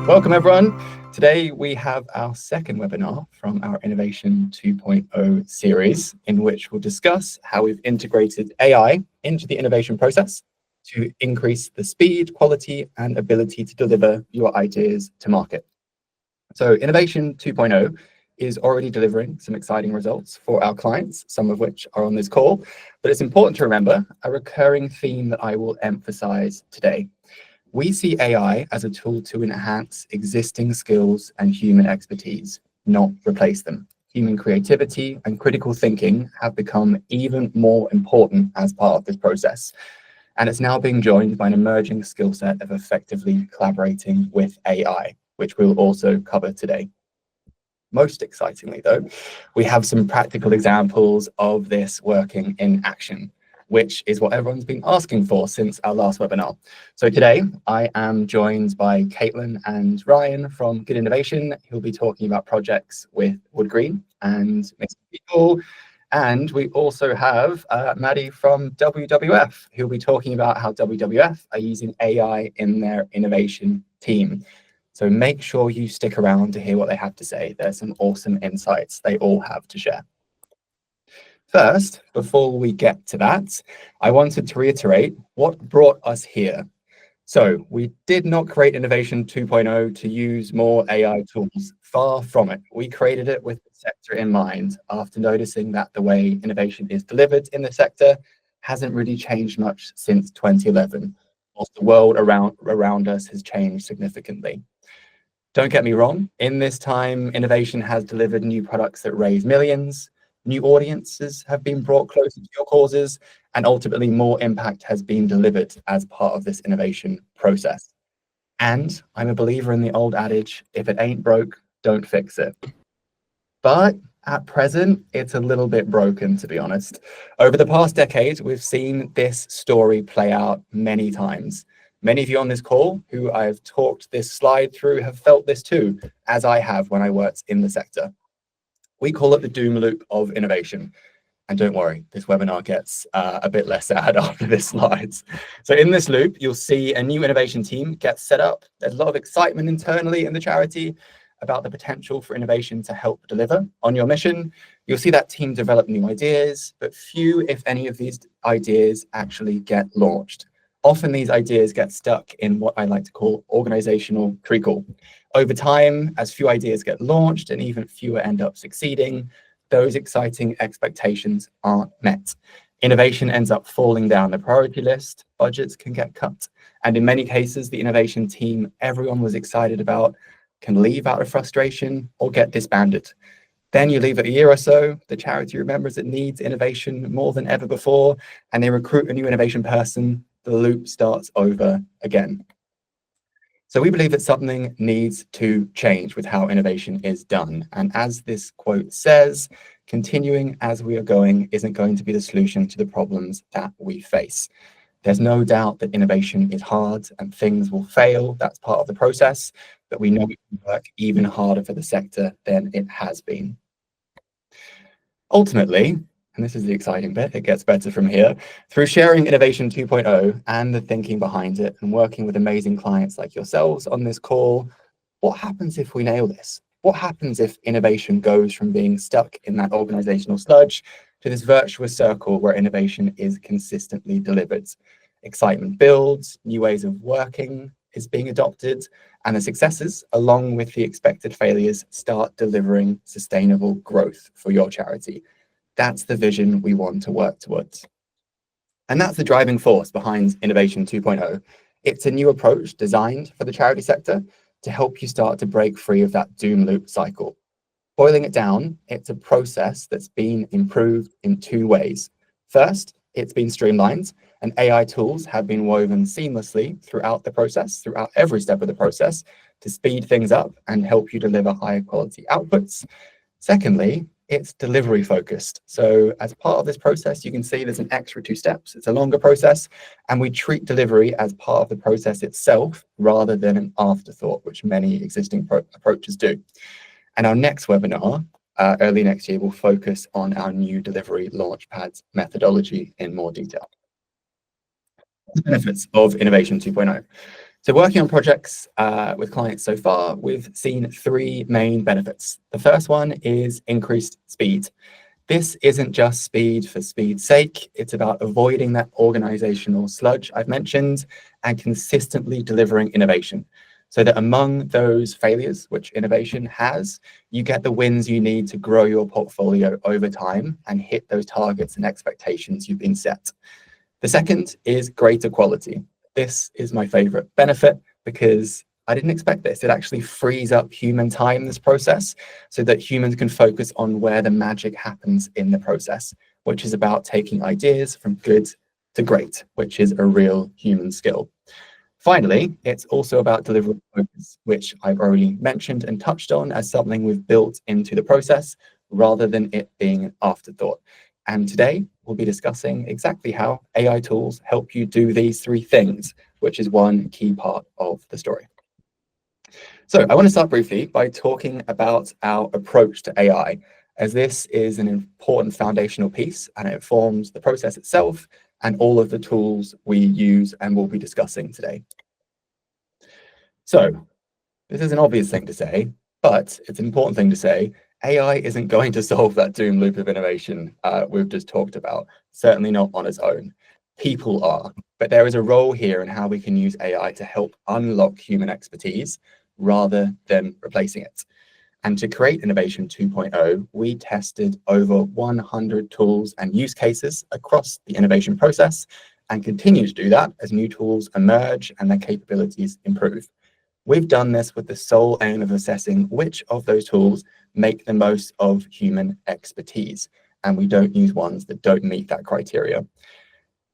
Welcome everyone. Today we have our second webinar from our Innovation 2.0 series, in which we'll discuss how we've integrated AI into the innovation process to increase the speed, quality, and ability to deliver your ideas to market. So Innovation 2.0 is already delivering some exciting results for our clients, some of which are on this call, but it's important to remember a recurring theme that I will emphasize today. We see AI as a tool to enhance existing skills and human expertise, not replace them. Human creativity and critical thinking have become even more important as part of this process. And it's now being joined by an emerging skill set of effectively collaborating with AI, which we'll also cover today. Most excitingly, though, we have some practical examples of this working in action, which is what everyone's been asking for since our last webinar. So today, I am joined by Caitlin and Ryan from Good Innovation, who'll be talking about projects with Wood Green and Mixed People. And we also have Maddie from WWF, who'll be talking about how WWF are using AI in their innovation team. So make sure you stick around to hear what they have to say. There's some awesome insights they all have to share. First, before we get to that, I wanted to reiterate what brought us here. So we did not create Innovation 2.0 to use more AI tools. Far from it. We created it with the sector in mind after noticing that the way innovation is delivered in the sector hasn't really changed much since 2011, whilst the world around us has changed significantly. Don't get me wrong, in this time, innovation has delivered new products that raise millions, new audiences have been brought closer to your causes, and ultimately more impact has been delivered as part of this innovation process. And I'm a believer in the old adage, if it ain't broke, don't fix it. But at present, it's a little bit broken, to be honest. Over the past decade, we've seen this story play out many times. Many of you on this call who I've talked this slide through have felt this too, as I have when I worked in the sector. We call it the doom loop of innovation. And don't worry, this webinar gets a bit less sad after this slides. So in this loop, you'll see a new innovation team get set up. There's a lot of excitement internally in the charity about the potential for innovation to help deliver on your mission. You'll see that team develop new ideas, but few, if any, of these ideas actually get launched. Often these ideas get stuck in what I like to call organizational treacle. Over time, as few ideas get launched and even fewer end up succeeding, those exciting expectations aren't met. Innovation ends up falling down the priority list, budgets can get cut, and in many cases, the innovation team everyone was excited about can leave out of frustration or get disbanded. Then you leave it a year or so, the charity remembers it needs innovation more than ever before, and they recruit a new innovation person, the loop starts over again. So we believe that something needs to change with how innovation is done. And as this quote says, continuing as we are going isn't going to be the solution to the problems that we face. There's no doubt that innovation is hard and things will fail. That's part of the process, but we know we can work even harder for the sector than it has been. Ultimately, and this is the exciting bit, it gets better from here, through sharing Innovation 2.0 and the thinking behind it and working with amazing clients like yourselves on this call, what happens if we nail this? What happens if innovation goes from being stuck in that organizational sludge to this virtuous circle where innovation is consistently delivered? Excitement builds, new ways of working is being adopted, and the successes, along with the expected failures, start delivering sustainable growth for your charity. That's the vision we want to work towards. And that's the driving force behind Innovation 2.0. It's a new approach designed for the charity sector to help you start to break free of that doom loop cycle. Boiling it down, it's a process that's been improved in two ways. First, it's been streamlined, and AI tools have been woven seamlessly throughout the process, throughout every step of the process, to speed things up and help you deliver higher quality outputs. Secondly, it's delivery focused. So as part of this process, you can see there's an extra 2 steps. It's a longer process, and we treat delivery as part of the process itself rather than an afterthought, which many existing approaches do. And our next webinar, early next year, will focus on our new delivery launchpads methodology in more detail. The benefits of Innovation 2.0. So working on projects with clients so far, we've seen three main benefits. The first one is increased speed. This isn't just speed for speed's sake. It's about avoiding that organizational sludge I've mentioned and consistently delivering innovation so that among those failures, which innovation has, you get the wins you need to grow your portfolio over time and hit those targets and expectations you've been set. The second is greater quality. This is my favorite benefit because I didn't expect this. It actually frees up human time in this process so that humans can focus on where the magic happens in the process, which is about taking ideas from good to great, which is a real human skill. Finally, it's also about delivery focus, which I've already mentioned and touched on as something we've built into the process rather than it being an afterthought. And today we'll be discussing exactly how AI tools help you do these three things, which is one key part of the story. So I want to start briefly by talking about our approach to AI, as this is an important foundational piece and it informs the process itself and all of the tools we use and will be discussing today. So this is an obvious thing to say, but it's an important thing to say. AI isn't going to solve that doom loop of innovation we've just talked about, certainly not on its own. People are, but there is a role here in how we can use AI to help unlock human expertise rather than replacing it. And to create Innovation 2.0, we tested over 100 tools and use cases across the innovation process and continue to do that as new tools emerge and their capabilities improve. We've done this with the sole aim of assessing which of those tools make the most of human expertise, and we don't use ones that don't meet that criteria.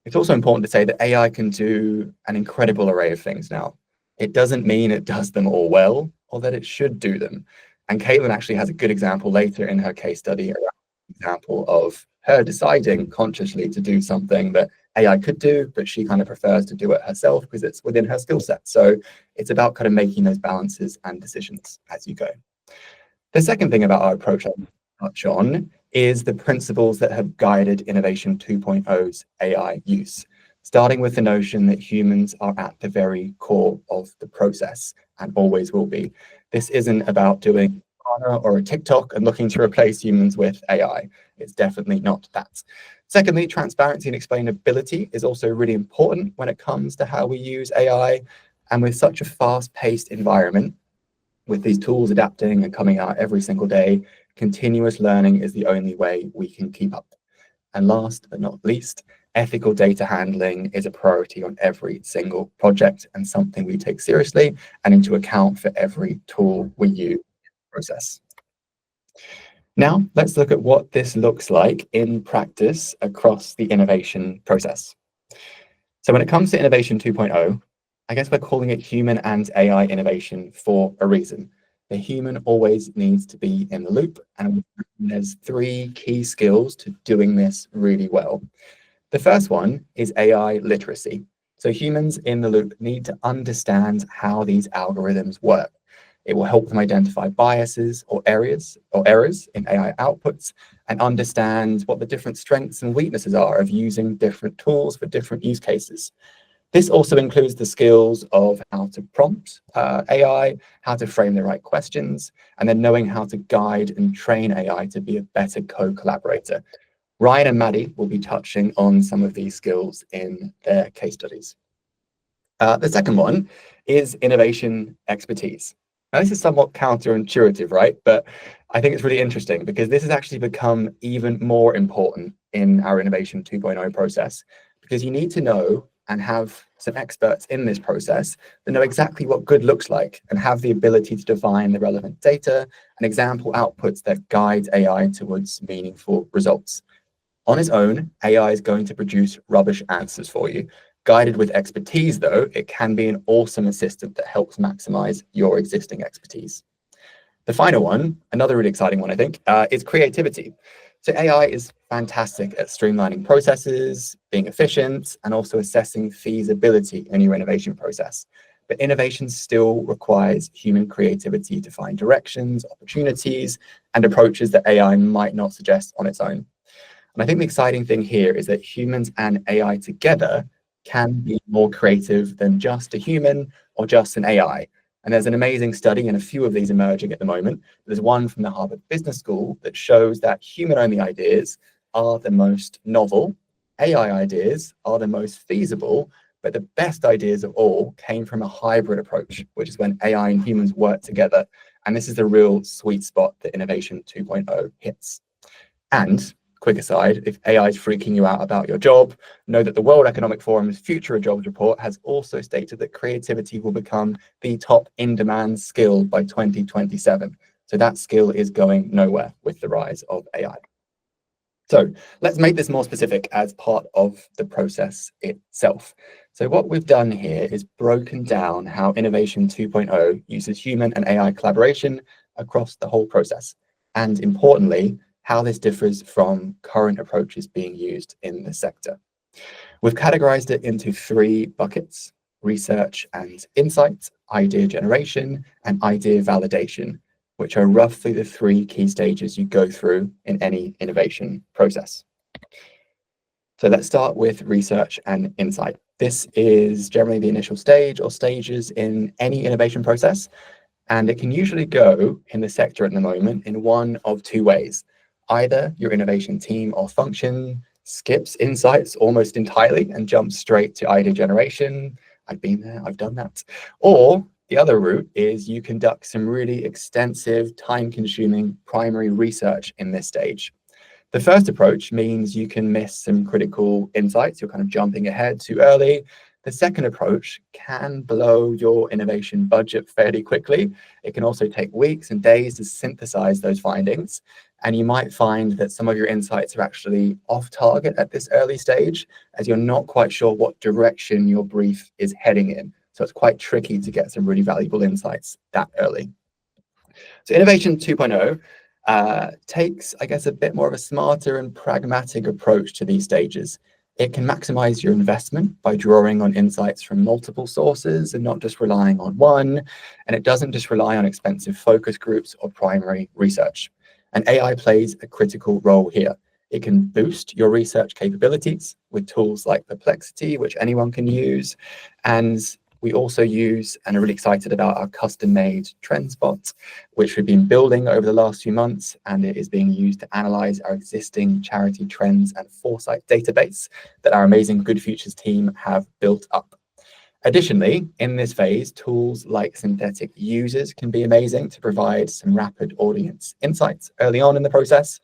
It's also important to say that AI can do an incredible array of things now. It doesn't mean it does them all well or that it should do them. And Caitlin actually has a good example later in her case study, around an example of her deciding consciously to do something that AI could do, but she kind of prefers to do it herself because it's within her skill set. So it's about kind of making those balances and decisions as you go. The second thing about our approach I'll touch on is the principles that have guided Innovation 2.0's AI use, starting with the notion that humans are at the very core of the process and always will be. This isn't about doing Asana or a TikTok and looking to replace humans with AI. It's definitely not that. Secondly, transparency and explainability is also really important when it comes to how we use AI. And with such a fast-paced environment, with these tools adapting and coming out every single day, continuous learning is the only way we can keep up. And last but not least, ethical data handling is a priority on every single project and something we take seriously and into account for every tool we use in the process. Now, let's look at what this looks like in practice across the innovation process. So when it comes to Innovation 2.0, I guess we're calling it human and AI innovation for a reason. The human always needs to be in the loop, and there's three key skills to doing this really well. The first one is AI literacy. So humans in the loop need to understand how these algorithms work. It will help them identify biases or errors in AI outputs and understand what the different strengths and weaknesses are of using different tools for different use cases. This also includes the skills of how to prompt AI, how to frame the right questions, and then knowing how to guide and train AI to be a better co-collaborator. Ryan and Maddie will be touching on some of these skills in their case studies. The second one is innovation expertise. Now, this is somewhat counterintuitive, right? But I think it's really interesting because this has actually become even more important in our Innovation 2.0 process, because you need to know and have some experts in this process that know exactly what good looks like and have the ability to define the relevant data and example outputs that guide AI towards meaningful results. On its own, AI is going to produce rubbish answers for you. Guided with expertise, though, it can be an awesome assistant that helps maximize your existing expertise. The final one, another really exciting one, I think, is creativity. So AI is fantastic at streamlining processes, being efficient, and also assessing feasibility in your innovation process. But innovation still requires human creativity to find directions, opportunities, and approaches that AI might not suggest on its own. And I think the exciting thing here is that humans and AI together can be more creative than just a human or just an AI. And there's an amazing study, and a few of these emerging at the moment. There's one from the Harvard Business School that shows that human-only ideas are the most novel, AI ideas are the most feasible, but the best ideas of all came from a hybrid approach, which is when AI and humans work together. And this is the real sweet spot that Innovation 2.0 hits. And quick aside, if AI is freaking you out about your job, know that the World Economic Forum's Future of Jobs report has also stated that creativity will become the top in-demand skill by 2027. So that skill is going nowhere with the rise of AI. So let's make this more specific as part of the process itself. So what we've done here is broken down how Innovation 2.0 uses human and AI collaboration across the whole process. And importantly, how this differs from current approaches being used in the sector. We've categorized it into 3 buckets: research and insight, idea generation, and idea validation, which are roughly the 3 key stages you go through in any innovation process. So let's start with research and insight. This is generally the initial stage or stages in any innovation process, and it can usually go in the sector at the moment in one of 2 ways. Either your innovation team or function skips insights almost entirely and jumps straight to idea generation. I've been there, I've done that. Or the other route is you conduct some really extensive, time-consuming primary research in this stage. The first approach means you can miss some critical insights. You're kind of jumping ahead too early. The second approach can blow your innovation budget fairly quickly. It can also take weeks and days to synthesize those findings. And you might find that some of your insights are actually off target at this early stage, as you're not quite sure what direction your brief is heading in. So it's quite tricky to get some really valuable insights that early. So Innovation 2.0 takes, I guess, a bit more of a smarter and pragmatic approach to these stages. It can maximize your investment by drawing on insights from multiple sources and not just relying on one. And it doesn't just rely on expensive focus groups or primary research. And AI plays a critical role here. It can boost your research capabilities with tools like Perplexity, which anyone can use. And we also use, and are really excited about, our custom-made TrendSpot, which we've been building over the last few months, and it is being used to analyze our existing charity trends and foresight database that our amazing Good Futures team have built up. Additionally, in this phase, tools like synthetic users can be amazing to provide some rapid audience insights early on in the process,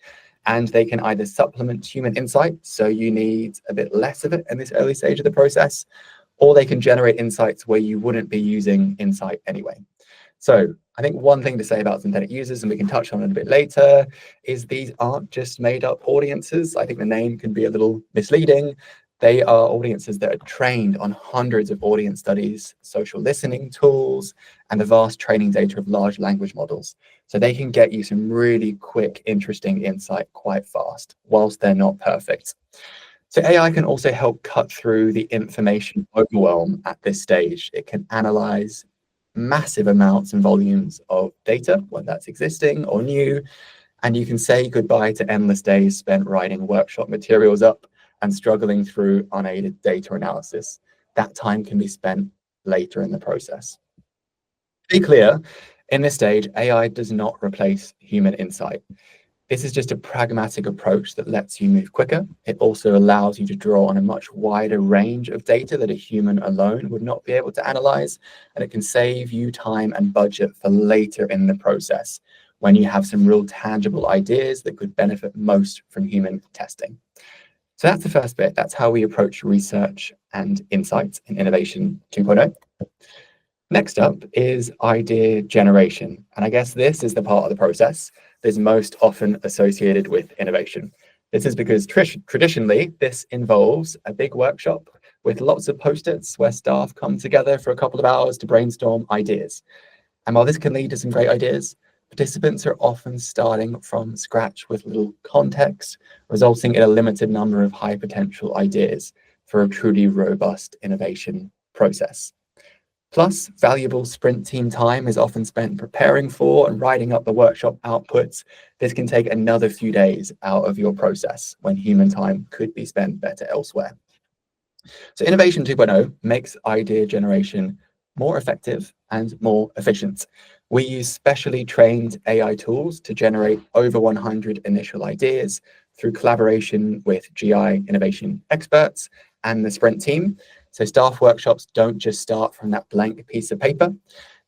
and they can either supplement human insight, so you need a bit less of it in this early stage of the process, or they can generate insights where you wouldn't be using insight anyway. So I think one thing to say about synthetic users, and we can touch on it a bit later, is these aren't just made up audiences. I think the name can be a little misleading. They are audiences that are trained on hundreds of audience studies, social listening tools, and the vast training data of large language models. So they can get you some really quick, interesting insight quite fast, whilst they're not perfect. So AI can also help cut through the information overwhelm at this stage. It can analyze massive amounts and volumes of data, whether that's existing or new, and you can say goodbye to endless days spent writing workshop materials up and struggling through unaided data analysis. That time can be spent later in the process. To be clear, in this stage, AI does not replace human insight. This is just a pragmatic approach that lets you move quicker. It also allows you to draw on a much wider range of data that a human alone would not be able to analyze, and it can save you time and budget for later in the process when you have some real tangible ideas that could benefit most from human testing. So that's the first bit. That's how we approach research and insights in Innovation 2.0. Next up is idea generation. And I guess this is the part of the process that is most often associated with innovation. This is because traditionally, this involves a big workshop with lots of post-its where staff come together for a couple of hours to brainstorm ideas. And while this can lead to some great ideas, participants are often starting from scratch with little context, resulting in a limited number of high potential ideas for a truly robust innovation process. Plus, valuable sprint team time is often spent preparing for and writing up the workshop outputs. This can take another few days out of your process when human time could be spent better elsewhere. So Innovation 2.0 makes idea generation more effective and more efficient. We use specially trained AI tools to generate over 100 initial ideas through collaboration with GI innovation experts and the Sprint team. So staff workshops don't just start from that blank piece of paper.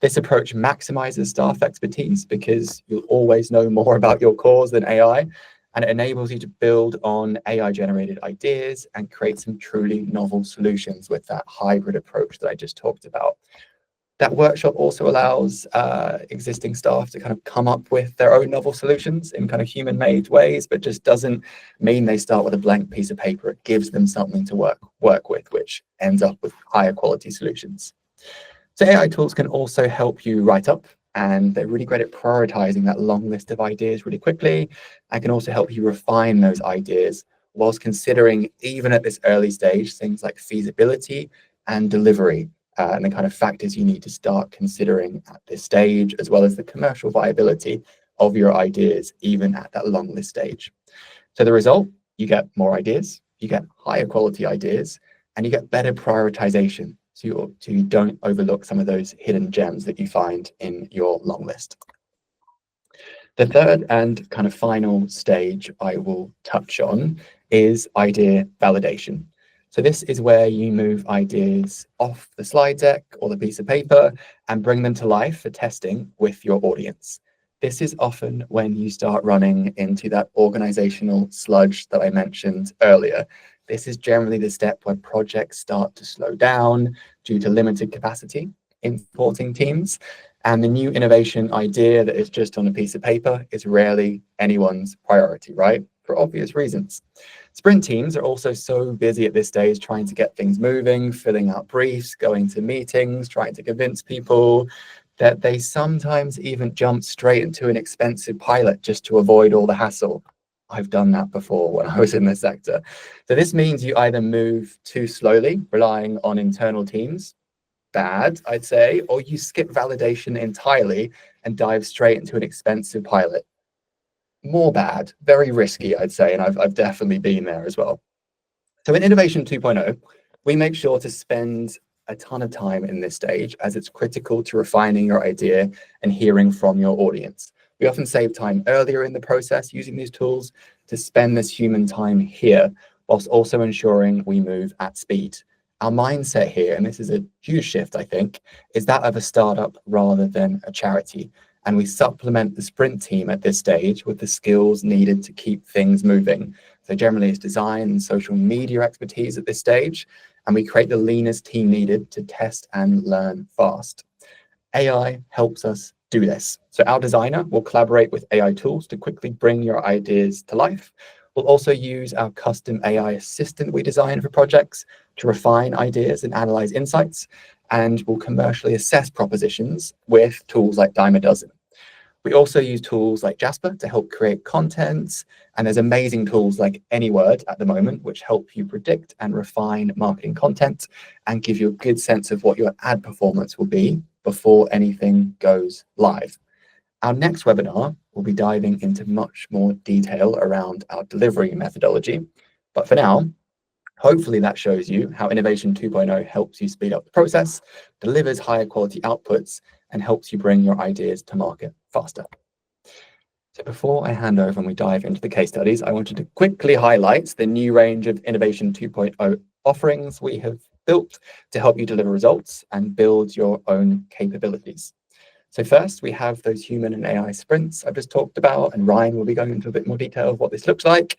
This approach maximizes staff expertise because you'll always know more about your cause than AI, and it enables you to build on AI-generated ideas and create some truly novel solutions with that hybrid approach that I just talked about. That workshop also allows existing staff to kind of come up with their own novel solutions in kind of human-made ways, but just doesn't mean they start with a blank piece of paper. It gives them something to work with, which ends up with higher quality solutions. So AI tools can also help you write up, and they're really great at prioritizing that long list of ideas really quickly, and can also help you refine those ideas whilst considering, even at this early stage, things like feasibility and delivery, and the kind of factors you need to start considering at this stage, as well as the commercial viability of your ideas, even at that long list stage. So the result, you get more ideas, you get higher quality ideas, and you get better prioritization. So you don't overlook some of those hidden gems that you find in your long list. The third and kind of final stage I will touch on is idea validation. So this is where you move ideas off the slide deck or the piece of paper and bring them to life for testing with your audience. This is often when you start running into that organizational sludge that I mentioned earlier. This is generally the step where projects start to slow down due to limited capacity in supporting teams. And the new innovation idea that is just on a piece of paper is rarely anyone's priority, right? For obvious reasons. Sprint teams are also so busy at this stage trying to get things moving, filling out briefs, going to meetings, trying to convince people, that they sometimes even jump straight into an expensive pilot just to avoid all the hassle. I've done that before when I was in the sector. So this means you either move too slowly, relying on internal teams, bad, I'd say, or you skip validation entirely and dive straight into an expensive pilot. More bad, very risky, I'd say, and I've definitely been there as well. So in Innovation 2.0, we make sure to spend a ton of time in this stage, as it's critical to refining your idea and hearing from your audience. We often save time earlier in the process using these tools to spend this human time here, whilst also ensuring we move at speed. Our mindset here, and this is a huge shift, I think, is that of a startup rather than a charity. And we supplement the Sprint team at this stage with the skills needed to keep things moving. So generally it's design and social media expertise at this stage, and we create the leanest team needed to test and learn fast. AI helps us do this. So our designer will collaborate with AI tools to quickly bring your ideas to life. We'll also use our custom AI assistant we design for projects to refine ideas and analyze insights, and we'll commercially assess propositions with tools like Dime a Dozen. We also use tools like Jasper to help create content, and there's amazing tools like AnyWord at the moment, which help you predict and refine marketing content and give you a good sense of what your ad performance will be before anything goes live. Our next webinar will be diving into much more detail around our delivery methodology. But for now, hopefully that shows you how Innovation 2.0 helps you speed up the process, delivers higher quality outputs, and helps you bring your ideas to market faster. So before I hand over and we dive into the case studies, I wanted to quickly highlight the new range of Innovation 2.0 offerings we have built to help you deliver results and build your own capabilities. So first, we have those human and AI sprints I've just talked about, and Ryan will be going into a bit more detail of what this looks like.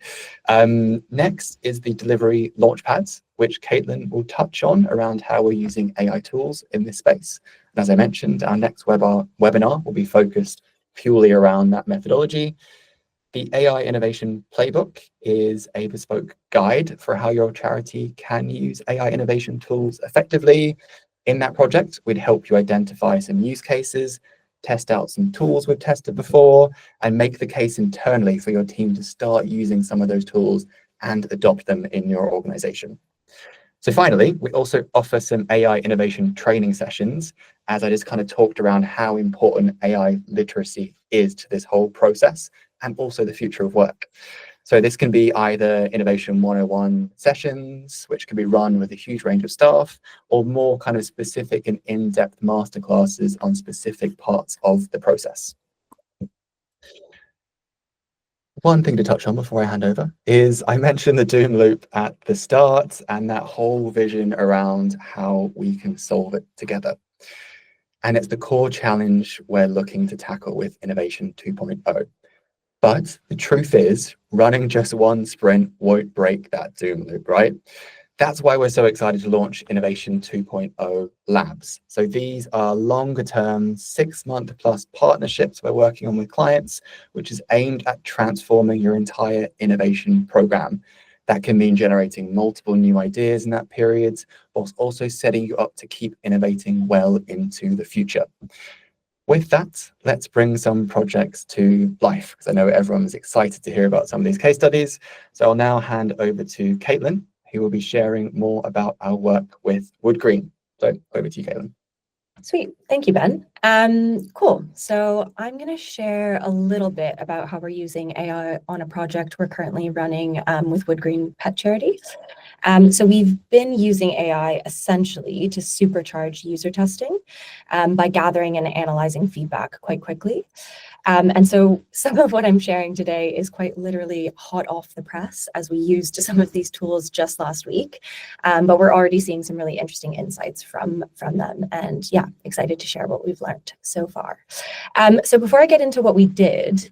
Next is the delivery launchpads, which Caitlin will touch on around how we're using AI tools in this space. And as I mentioned, our next webinar will be focused purely around that methodology. The AI Innovation Playbook is a bespoke guide for how your charity can use AI innovation tools effectively. In that project, we'd help you identify some use cases, test out some tools we've tested before, and make the case internally for your team to start using some of those tools and adopt them in your organization. So finally, we also offer some AI innovation training sessions, as I just kind of talked around how important AI literacy is to this whole process and also the future of work. So this can be either Innovation 101 sessions, which can be run with a huge range of staff, or more kind of specific and in-depth masterclasses on specific parts of the process. One thing to touch on before I hand over is I mentioned the doom loop at the start and that whole vision around how we can solve it together. And it's the core challenge we're looking to tackle with Innovation 2.0. But the truth is, running just one sprint won't break that doom loop, right? That's why we're so excited to launch Innovation 2.0 Labs. So these are longer term, 6-month plus partnerships we're working on with clients, which is aimed at transforming your entire innovation program. That can mean generating multiple new ideas in that period, whilst also setting you up to keep innovating well into the future. With that, let's bring some projects to life, because I know everyone's excited to hear about some of these case studies. So I'll now hand over to Caitlin, who will be sharing more about our work with Wood Green. So over to you, Caitlin. Sweet. Thank you, Ben. Cool. So I'm going to share a little bit about how we're using AI on a project we're currently running with Wood Green Pet Charity. So we've been using AI essentially to supercharge user testing by gathering and analyzing feedback quite quickly. And so some of what I'm sharing today is quite literally hot off the press, as we used some of these tools just last week. But we're already seeing some really interesting insights from them. And yeah, excited to share what we've learned so far. So before I get into what we did,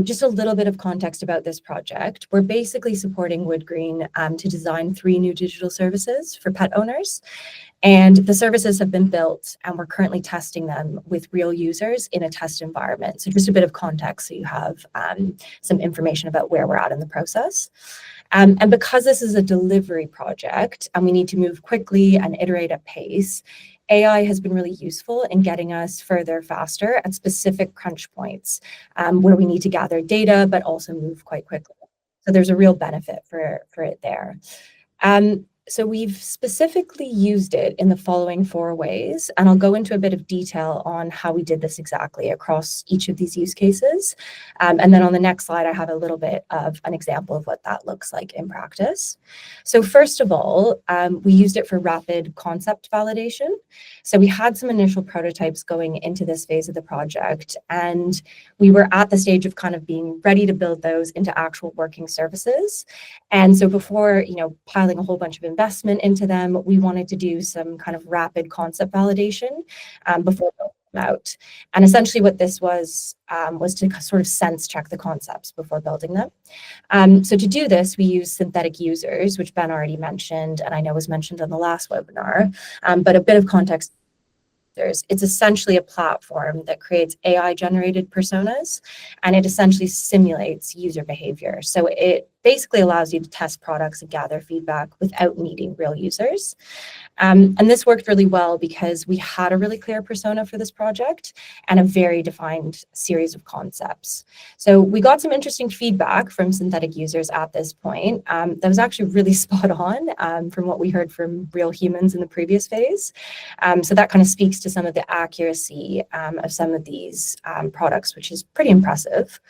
just a little bit of context about this project. We're basically supporting Wood Green to design 3 new digital services for pet owners. And the services have been built and we're currently testing them with real users in a test environment. So just a bit of context so you have some information about where we're at in the process. And because this is a delivery project and we need to move quickly and iterate at pace, AI has been really useful in getting us further faster at specific crunch points where we need to gather data, but also move quite quickly. So there's a real benefit for it there. So we've specifically used it in the following 4 ways, and I'll go into a bit of detail on how we did this exactly across each of these use cases. And then on the next slide, I have a little bit of an example of what that looks like in practice. So first of all, we used it for rapid concept validation. So we had some initial prototypes going into this phase of the project, and we were at the stage of kind of being ready to build those into actual working services. And so before, piling a whole bunch of investment into them, we wanted to do some kind of rapid concept validation before building them out. And essentially what this was to sort of sense check the concepts before building them. So to do this, we use synthetic users, which Ben already mentioned, and I know was mentioned on the last webinar, but a bit of context. It's essentially a platform that creates AI-generated personas, and it essentially simulates user behavior. So it basically allows you to test products and gather feedback without needing real users. And this worked really well because we had a really clear persona for this project and a very defined series of concepts. So we got some interesting feedback from synthetic users at this point that was actually really spot on from what we heard from real humans in the previous phase. So that kind of speaks to some of the accuracy of some of these products, which is pretty impressive.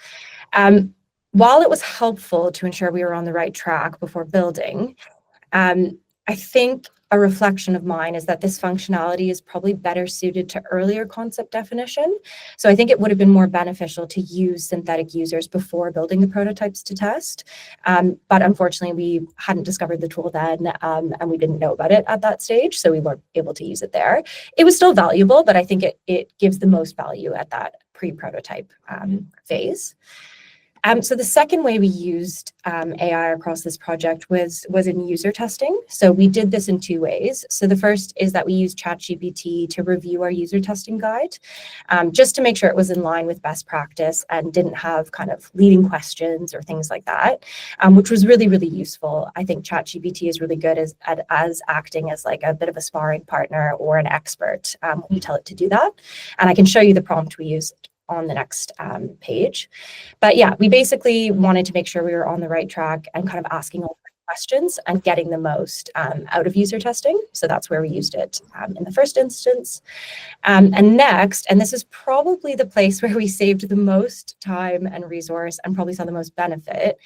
While it was helpful to ensure we were on the right track before building, I think a reflection of mine is that this functionality is probably better suited to earlier concept definition. So I think it would have been more beneficial to use synthetic users before building the prototypes to test. But unfortunately, we hadn't discovered the tool then, and we didn't know about it at that stage, so we weren't able to use it there. It was still valuable, but I think it gives the most value at that pre-prototype phase. So the second way we used AI across this project was in user testing. So we did this in 2 ways. So the first is that we used ChatGPT to review our user testing guide, just to make sure it was in line with best practice and didn't have kind of leading questions or things like that, which was really, really useful. I think ChatGPT is really good as acting as like a bit of a sparring partner or an expert when you tell it to do that. And I can show you the prompt we used on the next page. But yeah, we basically wanted to make sure we were on the right track and kind of asking all questions and getting the most out of user testing. So that's where we used it in the first instance. And next, and this is probably the place where we saved the most time and resource and probably saw the most benefit,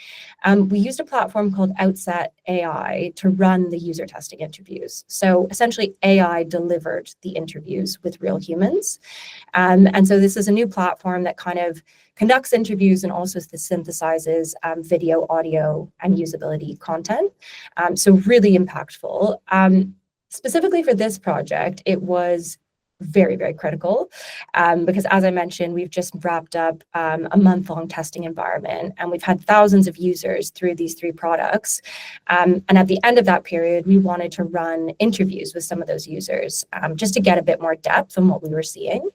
we used a platform called Outset AI to run the user testing interviews. So essentially AI delivered the interviews with real humans. And so this is a new platform that kind of conducts interviews and also synthesizes video, audio, and usability content. So really impactful. Specifically for this project, it was very, very critical because, as I mentioned, we've just wrapped up a month-long testing environment, and we've had thousands of users through these 3 products. And at the end of that period, we wanted to run interviews with some of those users just to get a bit more depth on what we were seeing.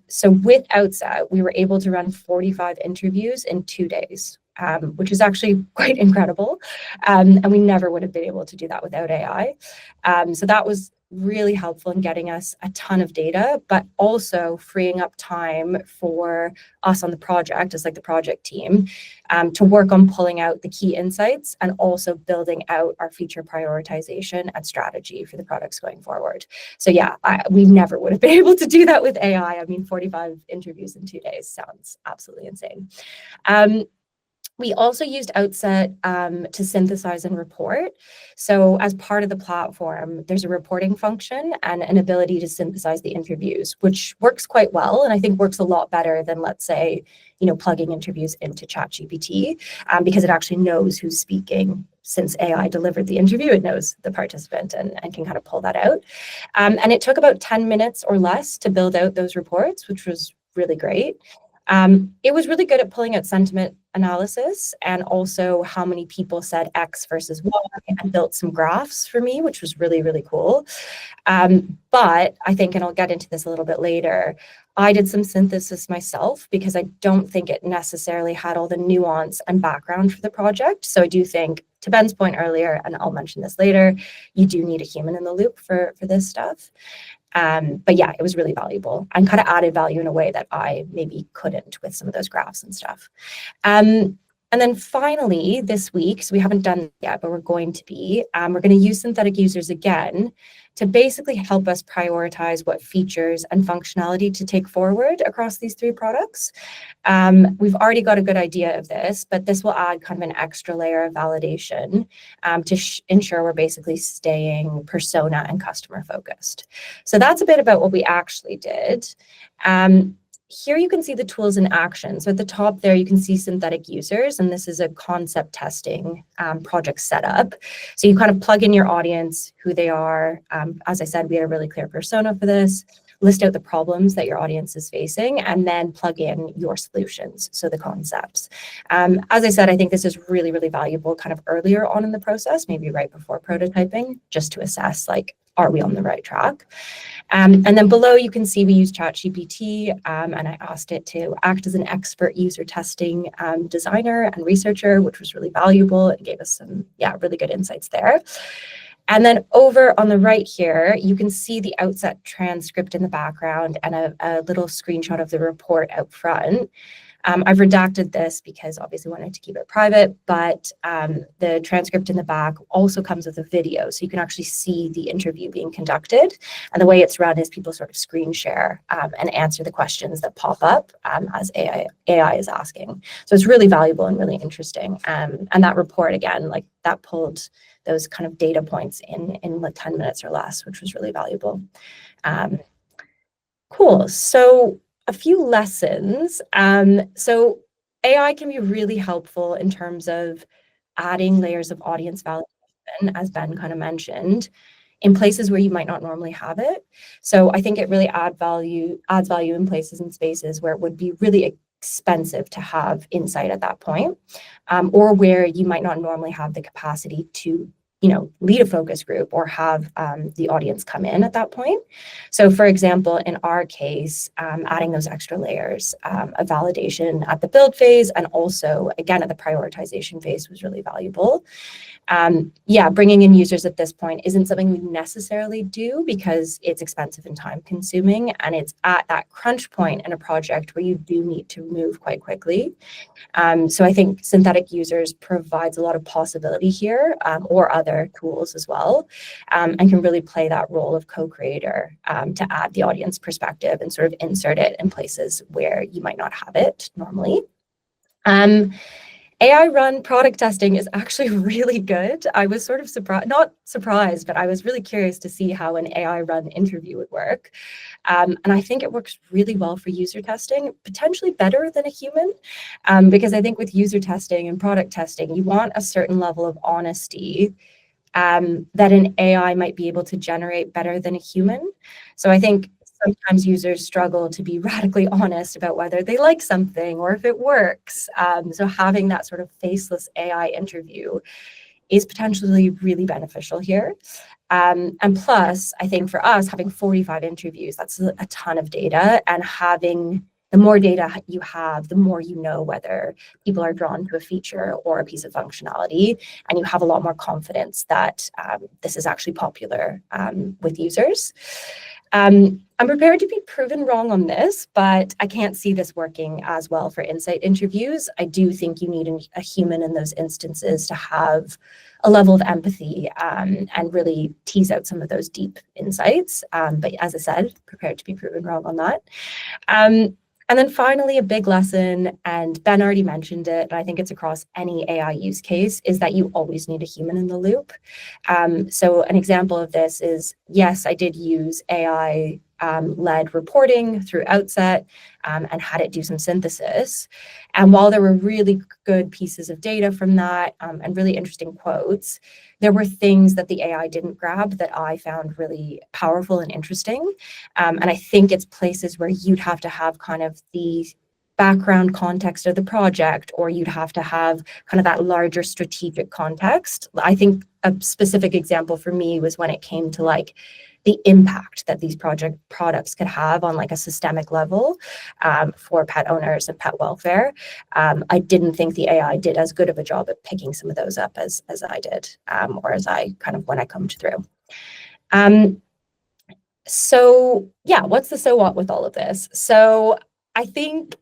So with Outset, we were able to run 45 interviews in 2 days, which is actually quite incredible. And we never would have been able to do that without AI. So that was really helpful in getting us a ton of data, but also freeing up time for us on the project as like the project team to work on pulling out the key insights and also building out our feature prioritization and strategy for the products going forward. So yeah, we never would have been able to do that with AI. I mean, 45 interviews in 2 days sounds absolutely insane. We also used Outset to synthesize and report. So as part of the platform, there's a reporting function and an ability to synthesize the interviews, which works quite well, and I think works a lot better than, let's say, plugging interviews into ChatGPT, because it actually knows who's speaking. Since AI delivered the interview, it knows the participant and can kind of pull that out. And it took about 10 minutes or less to build out those reports, which was really great. It was really good at pulling out sentiment analysis and also how many people said X versus Y, and built some graphs for me, which was really, really cool. But I think, and I'll get into this a little bit later, I did some synthesis myself because I don't think it necessarily had all the nuance and background for the project. So I do think, to Ben's point earlier, and I'll mention this later, you do need a human in the loop for this stuff. But yeah, it was really valuable and kind of added value in a way that I maybe couldn't with some of those graphs and stuff. And then finally, this week, so we haven't done it yet, but we're going to be, we're going to use synthetic users again to basically help us prioritize what features and functionality to take forward across these 3 products. We've already got a good idea of this, but this will add kind of an extra layer of validation to ensure we're basically staying persona and customer focused. So that's a bit about what we actually did. Here you can see the tools in action. So at the top there, you can see synthetic users, and this is a concept testing project setup. So you kind of plug in your audience, who they are. As I said, we had a really clear persona for this. List out the problems that your audience is facing, and then plug in your solutions, so the concepts. As I said, I think this is really, really valuable kind of earlier on in the process, maybe right before prototyping, just to assess, like, are we on the right track? And then below you can see we use ChatGPT, and I asked it to act as an expert user testing designer and researcher, which was really valuable. It gave us some, really good insights there. And then over on the right here, you can see the Outset transcript in the background and a little screenshot of the report out front. I've redacted this because obviously wanted to keep it private, but the transcript in the back also comes with a video, so you can actually see the interview being conducted. And the way it's run is people sort of screen share and answer the questions that pop up as AI is asking. So it's really valuable and really interesting. And that report, again, like that pulled those kind of data points in like 10 minutes or less, which was really valuable. Cool. So a few lessons. So AI can be really helpful in terms of adding layers of audience validation, as Ben kind of mentioned, in places where you might not normally have it. So I think it really adds value in places and spaces where it would be really expensive to have insight at that point, or where you might not normally have the capacity to lead a focus group or have the audience come in at that point. So for example, in our case, adding those extra layers of validation at the build phase and also, again, at the prioritization phase was really valuable. Bringing in users at this point isn't something we necessarily do because it's expensive and time consuming, and it's at that crunch point in a project where you do need to move quite quickly. So I think synthetic users provides a lot of possibility here, or other tools as well, and can really play that role of co-creator to add the audience perspective and sort of insert it in places where you might not have it normally. AI run product testing is actually really good. I was sort of not surprised, but I was really curious to see how an AI run interview would work. And I think it works really well for user testing, potentially better than a human, because I think with user testing and product testing, you want a certain level of honesty that an AI might be able to generate better than a human. So I think sometimes users struggle to be radically honest about whether they like something or if it works. So having that sort of faceless AI interview is potentially really beneficial here. And plus, I think for us, having 45 interviews, that's a ton of data, and having the more data you have, the more you know whether people are drawn to a feature or a piece of functionality, and you have a lot more confidence that this is actually popular with users. I'm prepared to be proven wrong on this, but I can't see this working as well for insight interviews. I do think you need a human in those instances to have a level of empathy and really tease out some of those deep insights. But as I said, prepared to be proven wrong on that. And then finally, a big lesson, and Ben already mentioned it, but I think it's across any AI use case, is that you always need a human in the loop. So an example of this is, yes, I did use AI led reporting through Outset and had it do some synthesis. And while there were really good pieces of data from that and really interesting quotes, there were things that the AI didn't grab that I found really powerful and interesting. And I think it's places where you'd have to have kind of the background context of the project, or you'd have to have kind of that larger strategic context. I think a specific example for me was when it came to like the impact that these products could have on like a systemic level for pet owners and pet welfare. I didn't think the AI did as good of a job at picking some of those up as I did, or as I kind of when I combed through. So yeah, what's the so what with all of this? So I think,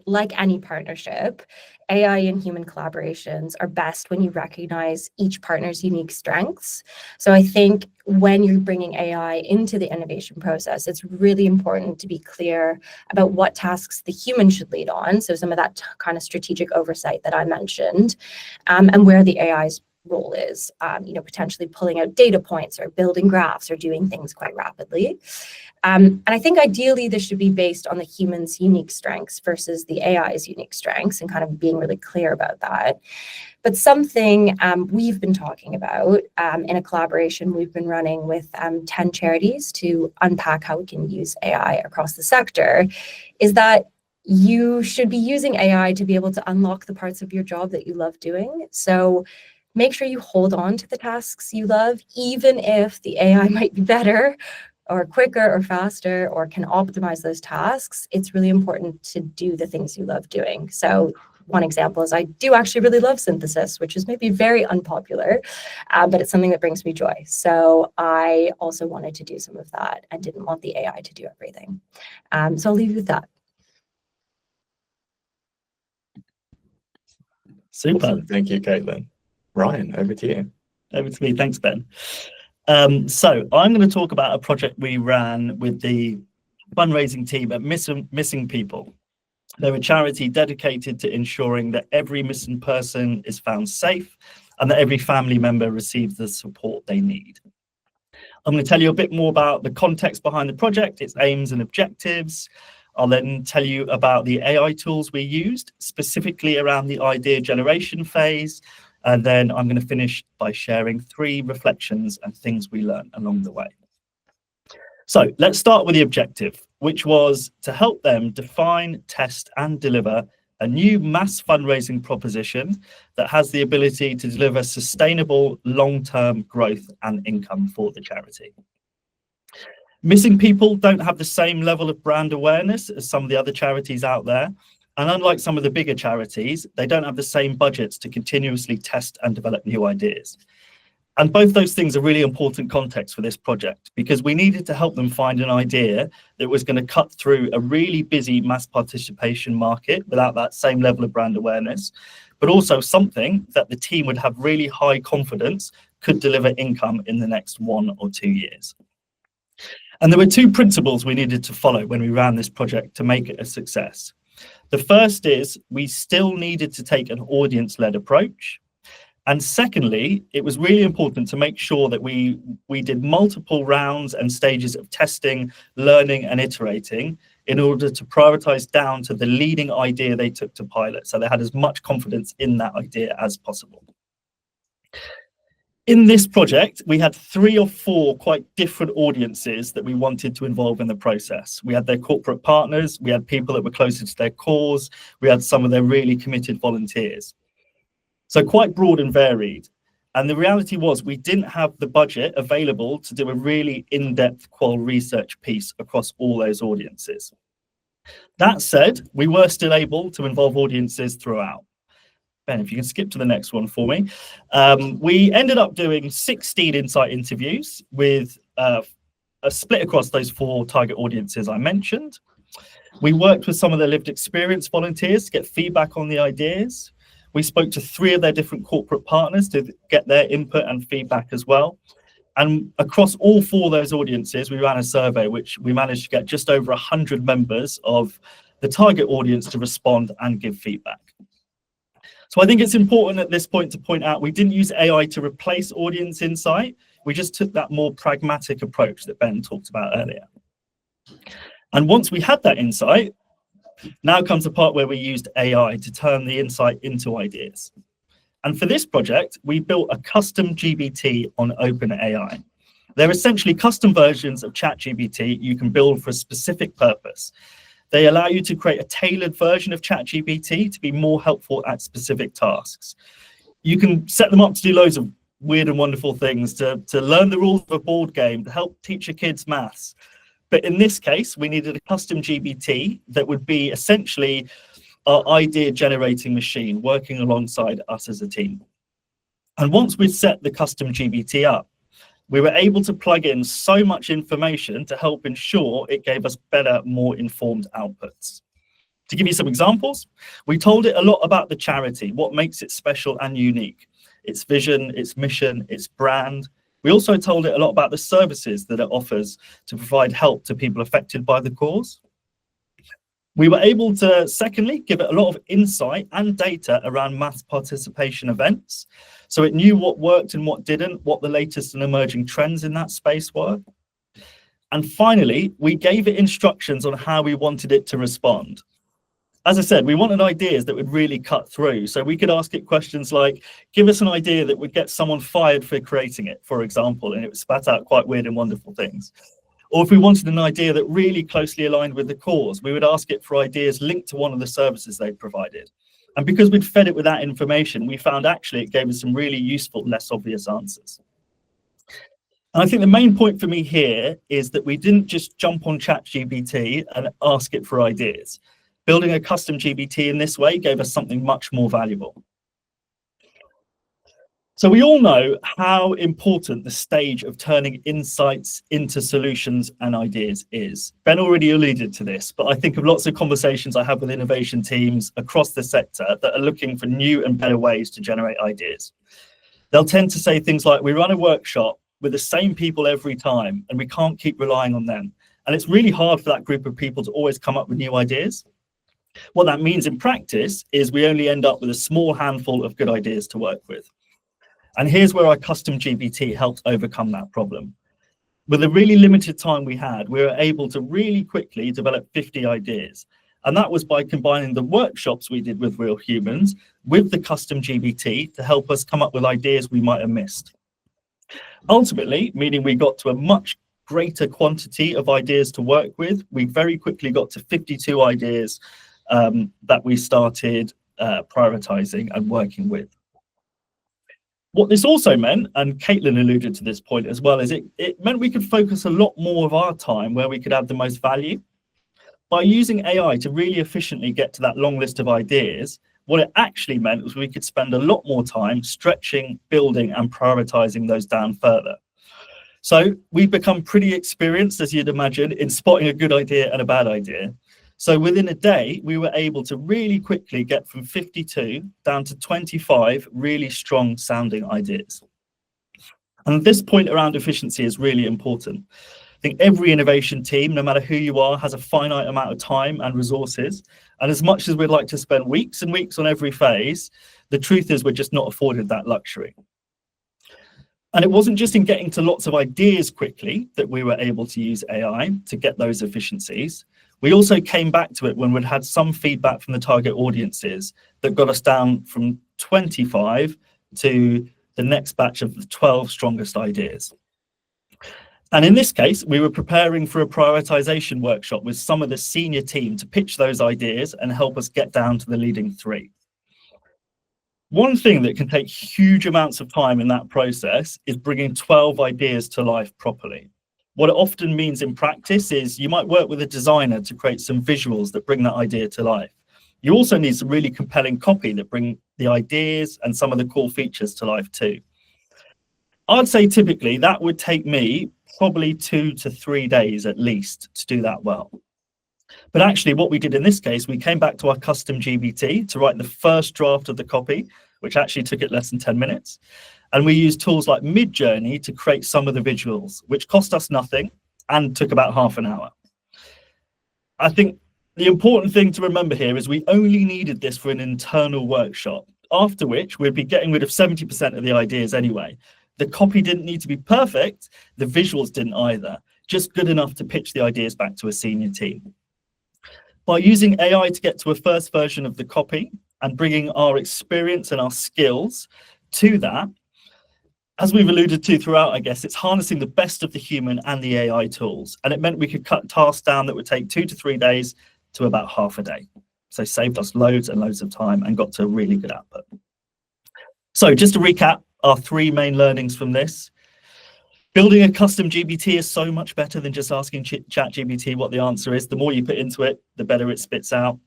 like any partnership, AI and human collaborations are best when you recognize each partner's unique strengths. So I think when you're bringing AI into the innovation process, it's really important to be clear about what tasks the human should lead on. So some of that kind of strategic oversight that I mentioned, and where the AI's role is, potentially pulling out data points or building graphs or doing things quite rapidly. And I think ideally this should be based on the human's unique strengths versus the AI's unique strengths, and kind of being really clear about that. But something we've been talking about in a collaboration we've been running with 10 charities to unpack how we can use AI across the sector is that you should be using AI to be able to unlock the parts of your job that you love doing. So make sure you hold on to the tasks you love, even if the AI might be better or quicker or faster or can optimize those tasks. It's really important to do the things you love doing. So one example is I do actually really love synthesis, which is maybe very unpopular, but it's something that brings me joy. So I also wanted to do some of that and didn't want the AI to do everything. So I'll leave you with that. Super. Awesome. Thank you, Caitlin. Ryan, over to you. Over to me. Thanks, Ben. So I'm going to talk about a project we ran with the fundraising team at Missing People. They're a charity dedicated to ensuring that every missing person is found safe and that every family member receives the support they need. I'm going to tell you a bit more about the context behind the project, its aims and objectives. I'll then tell you about the AI tools we used, specifically around the idea generation phase. And then I'm going to finish by sharing 3 reflections and things we learned along the way. So let's start with the objective, which was to help them define, test, and deliver a new mass fundraising proposition that has the ability to deliver sustainable long-term growth and income for the charity. Missing People don't have the same level of brand awareness as some of the other charities out there. And unlike some of the bigger charities, they don't have the same budgets to continuously test and develop new ideas. And both those things are really important context for this project, because we needed to help them find an idea that was going to cut through a really busy mass participation market without that same level of brand awareness, but also something that the team would have really high confidence could deliver income in the next 1 or 2 years. And there were 2 principles we needed to follow when we ran this project to make it a success. The first is we still needed to take an audience-led approach. And secondly, it was really important to make sure that we did multiple rounds and stages of testing, learning, and iterating in order to prioritize down to the leading idea they took to pilot, so they had as much confidence in that idea as possible. In this project, we had 3 or 4 quite different audiences that we wanted to involve in the process. We had their corporate partners, we had people that were closer to their cause, we had some of their really committed volunteers. So quite broad and varied. And the reality was we didn't have the budget available to do a really in-depth qual research piece across all those audiences. That said, we were still able to involve audiences throughout. Ben, if you can skip to the next one for me. We ended up doing 16 insight interviews with a split across those 4 target audiences I mentioned. We worked with some of the lived experience volunteers to get feedback on the ideas. We spoke to 3 of their different corporate partners to get their input and feedback as well. And across all 4 of those audiences, we ran a survey, which we managed to get just over 100 members of the target audience to respond and give feedback. So I think it's important at this point to point out we didn't use AI to replace audience insight. We just took that more pragmatic approach that Ben talked about earlier. And once we had that insight, now comes the part where we used AI to turn the insight into ideas. And for this project, we built a custom GBT on OpenAI. They're essentially custom versions of ChatGPT you can build for a specific purpose. They allow you to create a tailored version of ChatGPT to be more helpful at specific tasks. You can set them up to do loads of weird and wonderful things, to learn the rules of a board game, to help teach your kids maths. But in this case, we needed a custom GBT that would be essentially our idea generating machine working alongside us as a team. And once we'd set the custom GBT up, we were able to plug in so much information to help ensure it gave us better, more informed outputs. To give you some examples, we told it a lot about the charity, what makes it special and unique, its vision, its mission, its brand. We also told it a lot about the services that it offers to provide help to people affected by the cause. We were able to, secondly, give it a lot of insight and data around mass participation events. So it knew what worked and what didn't, what the latest and emerging trends in that space were. And finally, we gave it instructions on how we wanted it to respond. As I said, we wanted ideas that would really cut through. So we could ask it questions like, give us an idea that would get someone fired for creating it, for example, and it would spat out quite weird and wonderful things. Or if we wanted an idea that really closely aligned with the cause, we would ask it for ideas linked to one of the services they provided. And because we'd fed it with that information, we found actually it gave us some really useful, less obvious answers. And I think the main point for me here is that we didn't just jump on ChatGPT and ask it for ideas. Building a custom GBT in this way gave us something much more valuable. So we all know how important the stage of turning insights into solutions and ideas is. Ben already alluded to this, but I think of lots of conversations I have with innovation teams across the sector that are looking for new and better ways to generate ideas. They'll tend to say things like, we run a workshop with the same people every time, and we can't keep relying on them. And it's really hard for that group of people to always come up with new ideas. What that means in practice is we only end up with a small handful of good ideas to work with. And here's where our custom GBT helped overcome that problem. With the really limited time we had, we were able to really quickly develop 50 ideas. And that was by combining the workshops we did with real humans with the custom GBT to help us come up with ideas we might have missed. Ultimately, meaning we got to a much greater quantity of ideas to work with. We very quickly got to 52 ideas that we started prioritizing and working with. What this also meant, and Caitlin alluded to this point as well, is it meant we could focus a lot more of our time where we could add the most value. By using AI to really efficiently get to that long list of ideas, what it actually meant was we could spend a lot more time stretching, building, and prioritizing those down further. So we've become pretty experienced, as you'd imagine, in spotting a good idea and a bad idea. So within a day, we were able to really quickly get from 52 down to 25 really strong sounding ideas. And this point around efficiency is really important. I think every innovation team, no matter who you are, has a finite amount of time and resources. And as much as we'd like to spend weeks and weeks on every phase, the truth is we're just not afforded that luxury. And it wasn't just in getting to lots of ideas quickly that we were able to use AI to get those efficiencies. We also came back to it when we'd had some feedback from the target audiences that got us down from 25 to the next batch of the 12 strongest ideas. And in this case, we were preparing for a prioritization workshop with some of the senior team to pitch those ideas and help us get down to the leading 3. One thing that can take huge amounts of time in that process is bringing 12 ideas to life properly. What it often means in practice is you might work with a designer to create some visuals that bring that idea to life. You also need some really compelling copy that bring the ideas and some of the cool features to life too. I'd say typically that would take me probably 2 to 3 days at least to do that well. But actually what we did in this case, we came back to our custom GBT to write the first draft of the copy, which actually took it less than 10 minutes. And we used tools like Midjourney to create some of the visuals, which cost us nothing and took about half an hour. I think the important thing to remember here is we only needed this for an internal workshop, after which we'd be getting rid of 70% of the ideas anyway. The copy didn't need to be perfect, the visuals didn't either, just good enough to pitch the ideas back to a senior team. By using AI to get to a first version of the copy and bringing our experience and our skills to that, as we've alluded to throughout, I guess, it's harnessing the best of the human and the AI tools. And it meant we could cut tasks down that would take 2 to 3 days to about half a day. So saved us loads and loads of time and got to a really good output. So just to recap our 3 main learnings from this. Building a custom GBT is so much better than just asking ChatGPT what the answer is. The more you put into it, the better it spits out.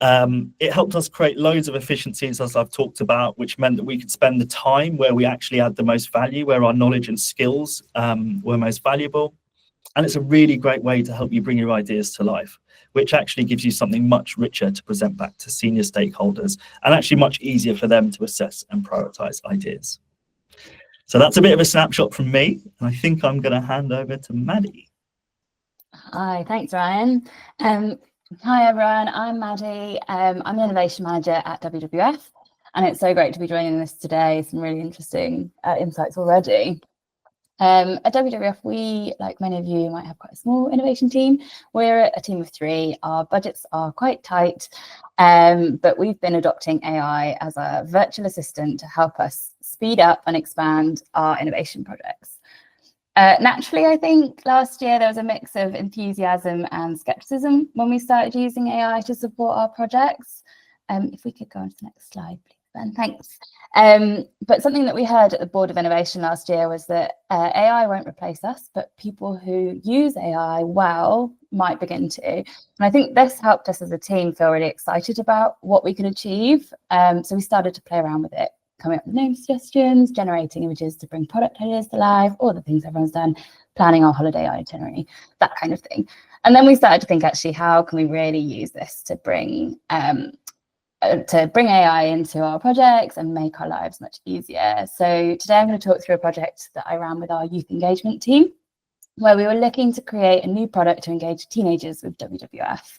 It helped us create loads of efficiencies, as I've talked about, which meant that we could spend the time where we actually add the most value, where our knowledge and skills were most valuable. And it's a really great way to help you bring your ideas to life, which actually gives you something much richer to present back to senior stakeholders and actually much easier for them to assess and prioritize ideas. So that's a bit of a snapshot from me. And I think I'm going to hand over to Maddie. Hi, thanks, Ryan. Hi, everyone. I'm Maddie. I'm an innovation manager at WWF, and it's so great to be joining this today. Some really interesting insights already. At WWF, we, like many of you, might have quite a small innovation team. We're a team of 3. Our budgets are quite tight, but we've been adopting AI as a virtual assistant to help us speed up and expand our innovation projects. Naturally, I think last year there was a mix of enthusiasm and skepticism when we started using AI to support our projects. If we could go on to the next slide, please, Ben, thanks. But something that we heard at the Board of Innovation last year was that AI won't replace us, but people who use AI well might begin to. And I think this helped us as a team feel really excited about what we could achieve. So we started to play around with it, coming up with name suggestions, generating images to bring product ideas to life, all the things everyone's done, planning our holiday itinerary, that kind of thing. And then we started to think, actually, how can we really use this to bring AI into our projects and make our lives much easier. So today I'm going to talk through a project that I ran with our youth engagement team, where we were looking to create a new product to engage teenagers with WWF.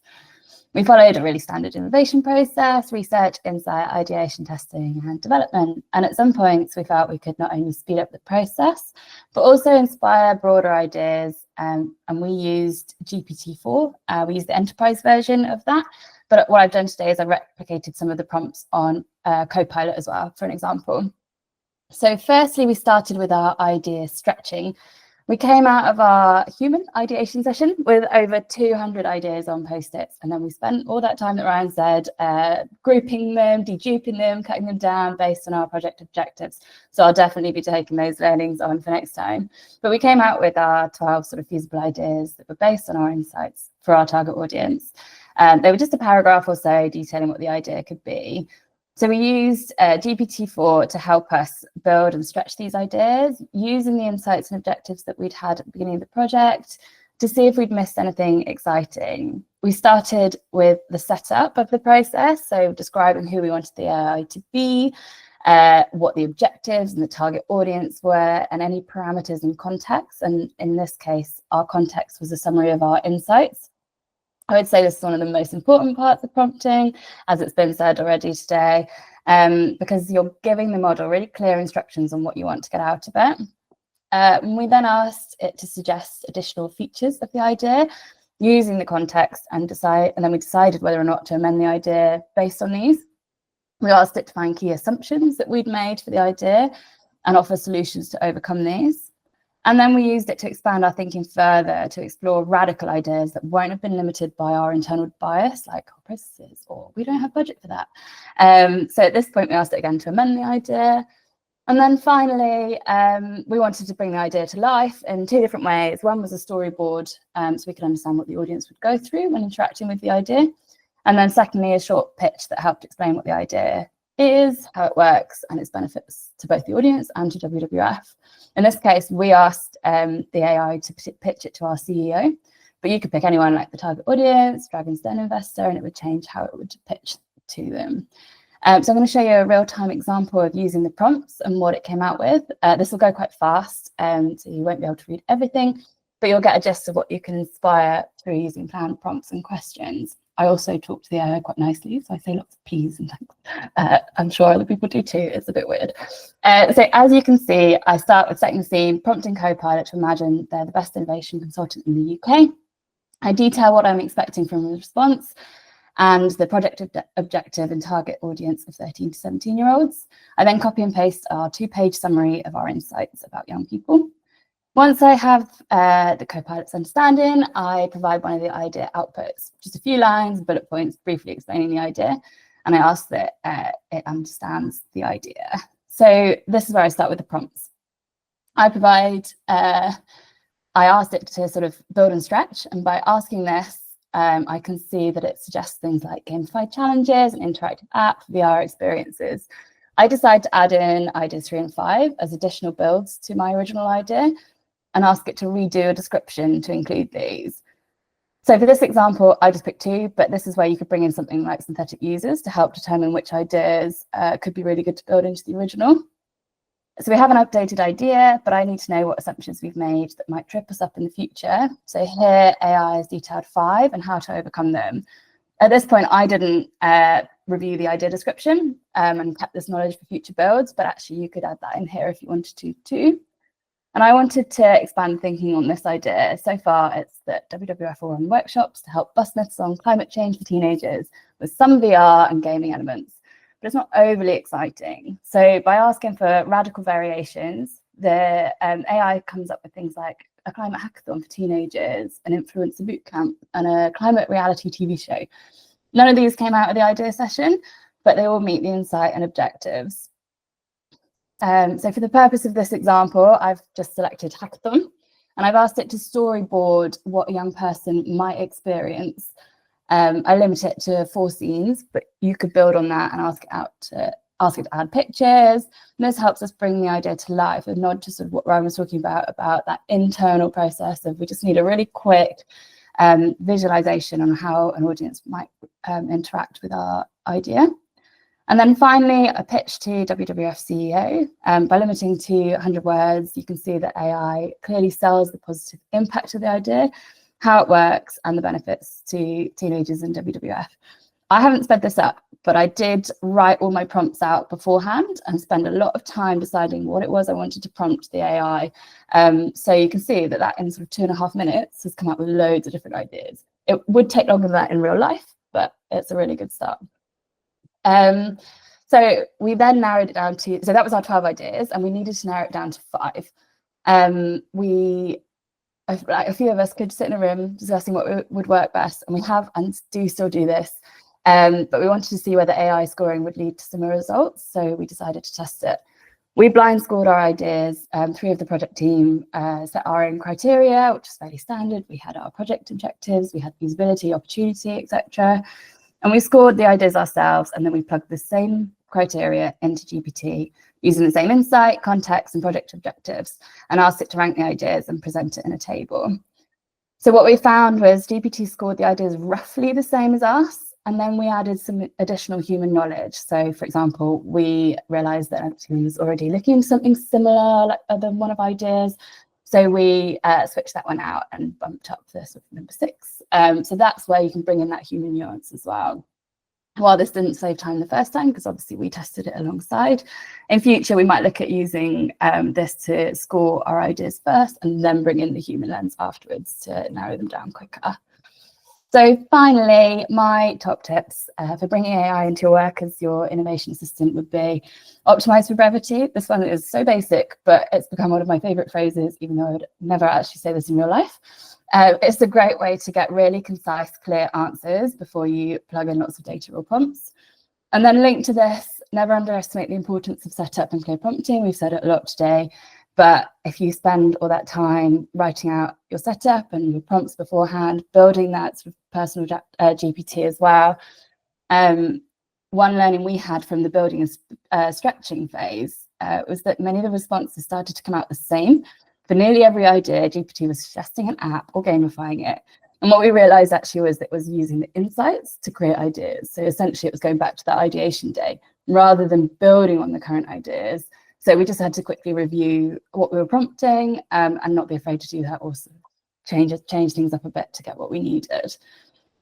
We followed a really standard innovation process: research, insight, ideation, testing, and development. And at some points, we felt we could not only speed up the process, but also inspire broader ideas. And we used GPT-4. We used the enterprise version of that. But what I've done today is I've replicated some of the prompts on Copilot as well, for an example. So firstly, we started with our idea stretching, We came out of our human ideation session with over 200 ideas on Post-its, and then we spent all that time that Ryan said grouping them, deduping them, cutting them down based on our project objectives. So I'll definitely be taking those learnings on for next time. But we came out with our 12 sort of feasible ideas that were based on our insights for our target audience. They were just a paragraph or so detailing what the idea could be. So we used GPT-4 to help us build and stretch these ideas, using the insights and objectives that we'd had at the beginning of the project to see if we'd missed anything exciting. We started with the setup of the process, so describing who we wanted the AI to be, what the objectives and the target audience were, and any parameters and context. And in this case, our context was a summary of our insights. I would say this is one of the most important parts of prompting, as it's been said already today, because you're giving the model really clear instructions on what you want to get out of it. We then asked it to suggest additional features of the idea using the context and then we decided whether or not to amend the idea based on these. We asked it to find key assumptions that we'd made for the idea and offer solutions to overcome these. And then we used it to expand our thinking further, to explore radical ideas that won't have been limited by our internal bias, like our processes, or we don't have budget for that. So at this point, we asked it again to amend the idea. And then finally, we wanted to bring the idea to life in two different ways. One was a storyboard, so we could understand what the audience would go through when interacting with the idea. And then secondly, a short pitch that helped explain what the idea is, how it works, and its benefits to both the audience and to WWF. In this case, we asked the AI to pitch it to our CEO, but you could pick anyone like the target audience, Dragon's Den investor, and it would change how it would pitch to them. So I'm going to show you a real-time example of using the prompts and what it came out with. This will go quite fast, so you won't be able to read everything, but you'll get a gist of what you can inspire through using planned prompts and questions. I also talk to the AI quite nicely, so I say lots of please and thanks. I'm sure other people do too. It's a bit weird. So as you can see, I start with setting the scene, prompting Copilot to imagine they're the best innovation consultant in the UK. I detail what I'm expecting from the response and the project objective and target audience of 13 to 17-year-olds. I then copy and paste our 2-page summary of our insights about young people. Once I have the Copilot's understanding, I provide one of the idea outputs, just a few lines, bullet points, briefly explaining the idea, and I ask that it understands the idea. So this is where I start with the prompts. I asked it to sort of build and stretch, and by asking this, I can see that it suggests things like gamified challenges and interactive app, VR experiences. I decide to add in ideas 3 and 5 as additional builds to my original idea, and ask it to redo a description to include these. So for this example, I just picked 2, but this is where you could bring in something like synthetic users to help determine which ideas could be really good to build into the original. So we have an updated idea, but I need to know what assumptions we've made that might trip us up in the future. So here AI has detailed 5 and how to overcome them. At this point, I didn't review the idea description and kept this knowledge for future builds, but actually you could add that in here if you wanted to too. And I wanted to expand thinking on this idea. So far, it's that WWF will run workshops to help bust myths on climate change for teenagers with some VR and gaming elements, but it's not overly exciting. So by asking for radical variations, the AI comes up with things like a climate hackathon for teenagers, an influencer bootcamp, and a climate reality TV show. None of these came out of the idea session, but they all meet the insight and objectives. So for the purpose of this example, I've just selected hackathon, and I've asked it to storyboard what a young person might experience. I limit it to 4 scenes, but you could build on that and ask it to add pictures. And this helps us bring the idea to life, and not just sort of what Ryan was talking about that internal process of we just need a really quick visualization on how an audience might interact with our idea. And then finally, a pitch to WWF CEO. By limiting to 100 words, you can see that AI clearly sells the positive impact of the idea, how it works, and the benefits to teenagers in WWF. I haven't sped this up, but I did write all my prompts out beforehand and spend a lot of time deciding what it was I wanted to prompt the AI. So you can see that in sort of 2.5 minutes has come up with loads of different ideas. It would take longer than that in real life, but it's a really good start. So we then narrowed it down to, so that was our 12 ideas, and we needed to narrow it down to 5. A few of us could sit in a room discussing what would work best, and we have and do still do this. But we wanted to see whether AI scoring would lead to similar results, so we decided to test it. We blind scored our ideas. 3 of the project team set our own criteria, which is fairly standard. We had our project objectives, we had feasibility, opportunity, etc. And we scored the ideas ourselves, and then we plugged the same criteria into GPT using the same insight, context, and project objectives, and asked it to rank the ideas and present it in a table. So what we found was GPT scored the ideas roughly the same as us, and then we added some additional human knowledge. So, for example, we realized that our team was already looking into something similar, like than one of our ideas. So we switched that one out and bumped up this with number 6. So that's where you can bring in that human nuance as well. While this didn't save time the first time, because obviously we tested it alongside, in future we might look at using this to score our ideas first and then bring in the human lens afterwards to narrow them down quicker. So finally, my top tips for bringing AI into your work as your innovation assistant would be optimize for brevity. This one is so basic, but it's become one of my favorite phrases, even though I would never actually say this in real life. It's a great way to get really concise, clear answers before you plug in lots of data or prompts. And then linked to this, never underestimate the importance of setup and clear prompting. We've said it a lot today, but if you spend all that time writing out your setup and your prompts beforehand, building that sort of personal GPT as well. One learning we had from the building and stretching phase was that many of the responses started to come out the same. For nearly every idea, GPT was suggesting an app or gamifying it. And what we realized actually was that it was using the insights to create ideas. So essentially it was going back to that ideation day rather than building on the current ideas. So we just had to quickly review what we were prompting and not be afraid to do that, also change things up a bit to get what we needed.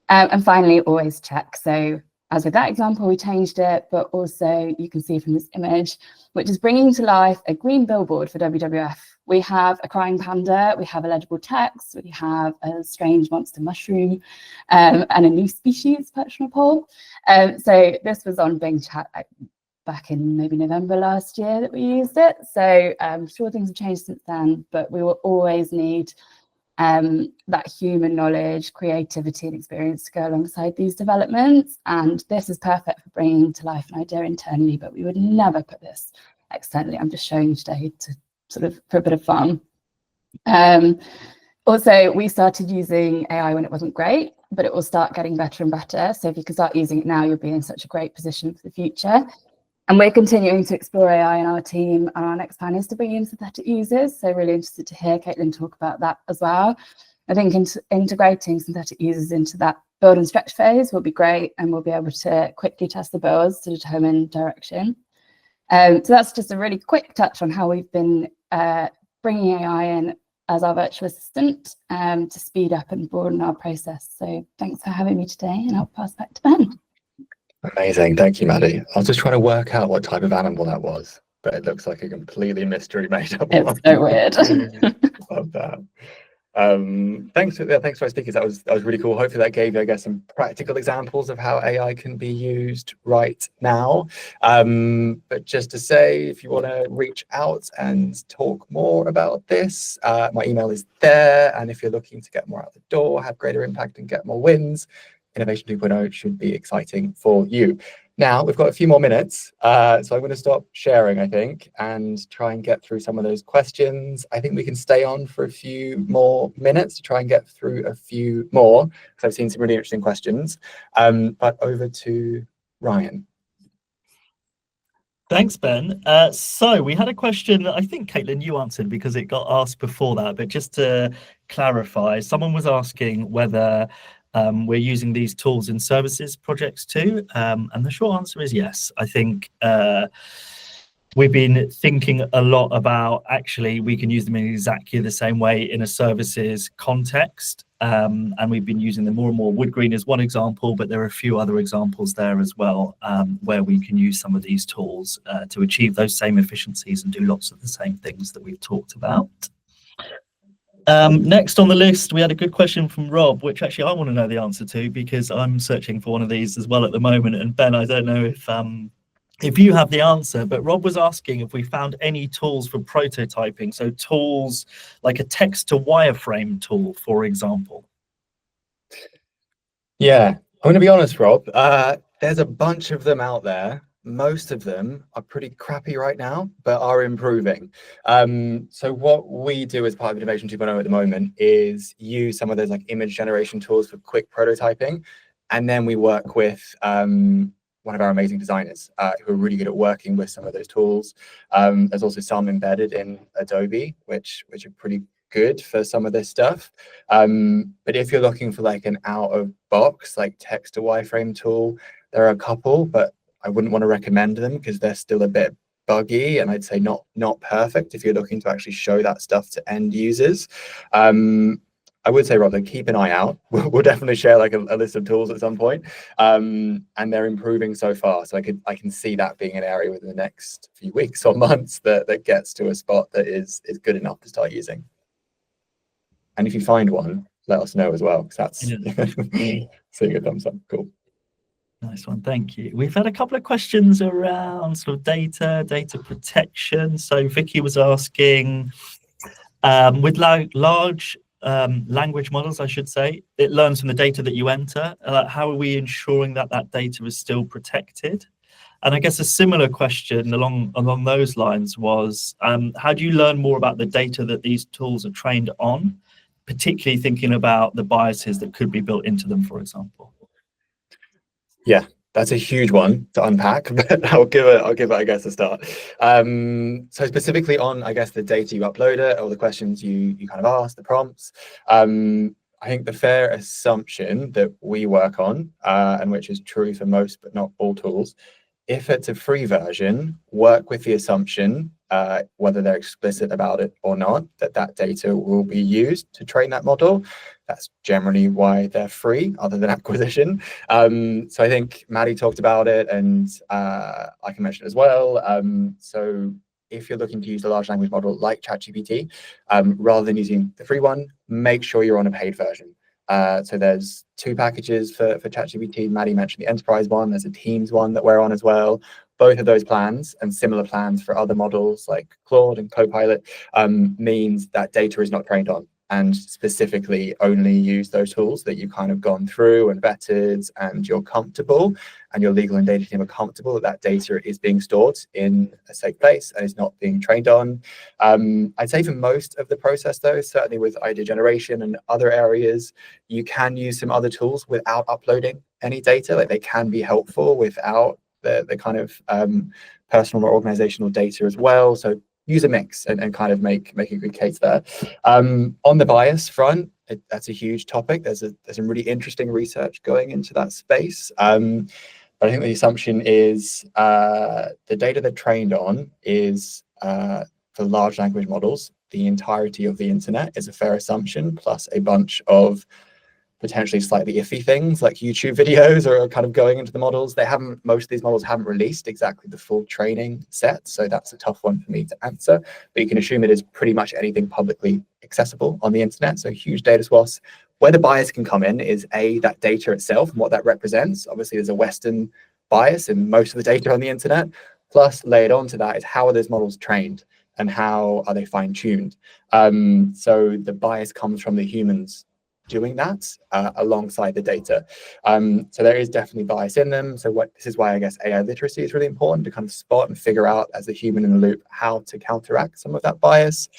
And finally, always check. So as with that example, we changed it, but also you can see from this image, which is bringing to life a green billboard for WWF. We have a crying panda, we have illegible text, we have a strange monster mushroom, and a new species perched on a pole. So this was on Bing Chat back in maybe November last year that we used it. So I'm sure things have changed since then, but we will always need that human knowledge, creativity and experience to go alongside these developments. And this is perfect for bringing to life an idea internally, but we would never put this externally. I'm just showing you today to sort of for a bit of fun. Also, we started using AI when it wasn't great, but it will start getting better and better. So if you can start using it now, you'll be in such a great position for the future. And we're continuing to explore AI in our team, and our next plan is to bring in synthetic users. So really interested to hear Caitlin talk about that as well. I think integrating synthetic users into that build and stretch phase will be great, and we'll be able to quickly test the builds to determine direction. So that's just a really quick touch on how we've been bringing AI in as our virtual assistant to speed up and broaden our process. So thanks for having me today, and I'll pass back to Ben. Amazing. Thank you, Maddie. I was just trying to work out what type of animal that was, but it looks like a completely mystery made up It's one. so weird. Love that. Thanks for our speakers. That was really cool. Hopefully that gave you, I guess, some practical examples of how AI can be used right now. But just to say, if you want to reach out and talk more about this, my email is there. And if you're looking to get more out the door, have greater impact and get more wins, Innovation 2.0 should be exciting for you. Now, we've got a few more minutes, so I'm going to stop sharing, I think, and try and get through some of those questions. I think we can stay on for a few more minutes to try and get through a few more, because I've seen some really interesting questions. But over to Ryan. Thanks, Ben. So we had a question that I think, Caitlin, you answered because it got asked before that, but just to clarify, someone was asking whether we're using these tools in services projects too, and the short answer is yes. I think we've been thinking a lot about actually we can use them in exactly the same way in a services context, and we've been using them more and more. Woodgreen is one example, but there are a few other examples there as well, where we can use some of these tools to achieve those same efficiencies and do lots of the same things that we've talked about. Next on the list, we had a good question from Rob, which actually I want to know the answer to because I'm searching for one of these as well at the moment. And Ben, I don't know if you have the answer, but Rob was asking if we found any tools for prototyping, so tools like a text to wireframe tool, for example. Yeah, I'm going to be honest, Rob. There's a bunch of them out there. Most of them are pretty crappy right now, but are improving. So what we do as part of Innovation 2.0 at the moment is use some of those like image generation tools for quick prototyping. And then we work with one of our amazing designers who are really good at working with some of those tools. There's also some embedded in Adobe, which are pretty good for some of this stuff. But if you're looking for like an out of box, like text to wireframe tool, there are a couple, but I wouldn't want to recommend them because they're still a bit buggy, and I'd say not perfect if you're looking to actually show that stuff to end users. I would say, Rob, keep an eye out. We'll definitely share like a list of tools at some point, and they're improving so far. So I can see that being an area within the next few weeks or months that gets to a spot that is good enough to start using. And if you find one, let us know as well, because that's seeing a thumbs up. Cool. Nice one, thank you. We've had a couple of questions around sort of data protection. So Vicky was asking, with large language models, I should say, it learns from the data that you enter. How are we ensuring that that data is still protected? And I guess a similar question along those lines was, how do you learn more about the data that these tools are trained on, particularly thinking about the biases that could be built into them, for example? Yeah, that's a huge one to unpack, but I'll give it, I guess, a start. So specifically on, I guess, the data you upload or the questions you kind of ask, the prompts, I think the fair assumption that we work on, and which is true for most but not all tools, if it's a free version, work with the assumption, whether they're explicit about it or not, that data will be used to train that model. That's generally why they're free, other than acquisition. So I think Maddie talked about it, and I can mention it as well. So if you're looking to use a large language model like ChatGPT, rather than using the free one, make sure you're on a paid version. So there's 2 packages for ChatGPT. Maddie mentioned the enterprise one. There's a Teams one that we're on as well. Both of those plans and similar plans for other models like Claude and Copilot means that data is not trained on, and specifically only use those tools that you've kind of gone through and vetted and you're comfortable, and your legal and data team are comfortable that data is being stored in a safe place and is not being trained on. I'd say for most of the process though, certainly with idea generation and other areas, you can use some other tools without uploading any data. Like they can be helpful without the kind of personal or organizational data as well. So use a mix and kind of make a good case there. On the bias front, that's a huge topic. There's some really interesting research going into that space. But I think the assumption is the data they're trained on is for large language models, the entirety of the internet is a fair assumption, plus a bunch of potentially slightly iffy things like YouTube videos are kind of going into the models. Most of these models haven't released exactly the full training set, so that's a tough one for me to answer. But you can assume it is pretty much anything publicly accessible on the internet, so huge data swaths. Where the bias can come in is that data itself and what that represents. Obviously, there's a Western bias in most of the data on the internet. Plus, layered onto that is how are those models trained and how are they fine-tuned. So the bias comes from the humans doing that alongside the data. So there is definitely bias in them. So this is why I guess AI literacy is really important to kind of spot and figure out as the human in the loop how to counteract some of that bias.